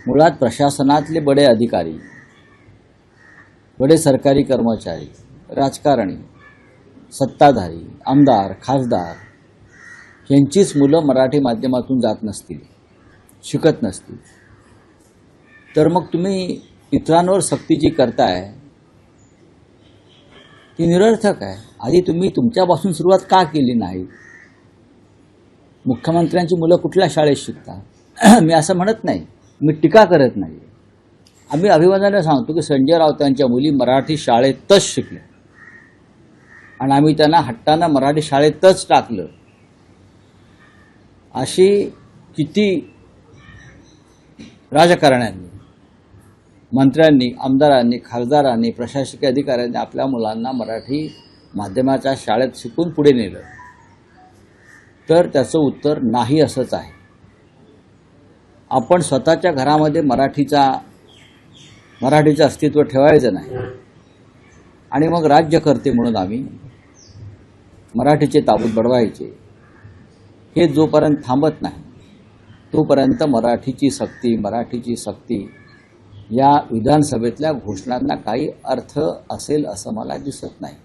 मुळात प्रशासनातले बडे अधिकारी, बडे सरकारी कर्मचारी, राजकारणी, सत्ताधारी, आमदार, खासदार यांचीच मुलं मराठी माध्यमातून जात नसतील, शिकत नसतील, तर मग तुम्ही इतरांवर सक्ती जी करताय ती निरर्थक आहे. आधी तुम्ही तुमच्यापासून सुरुवात का केली नाही? मुख्यमंत्र्यांची मुलं कुठल्या शाळेत शिकतात? मी असं म्हणत नाही, मी टीका करत नाही. आम्ही अभिमानाने सांगतो की संजय राऊतांच्या मुली मराठी शाळेतच शिकल्या आणि आम्ही त्यांना हट्टानं मराठी शाळेतच टाकलं. अशी किती राजकारण्यांनी, मंत्र्यांनी, आमदारांनी, खासदारांनी, प्रशासकीय अधिकाऱ्यांनी आपल्या मुलांना मराठी माध्यमाच्या शाळेत शिकून पुढे नेलं? तर त्याचं उत्तर नाही असंच आहे. आपण स्वतःच्या घरामध्ये मराठीचं अस्तित्व ठेवायचं नाही आणि मग राज्यकर्ते म्हणून आम्ही मराठीचे ताबूत बडवायचे, हे जोपर्यंत थांबत नाही तोपर्यंत मराठीची सक्ती या विधानसभेतल्या घोषणांना काही अर्थ असेल असं मला दिसत नाही.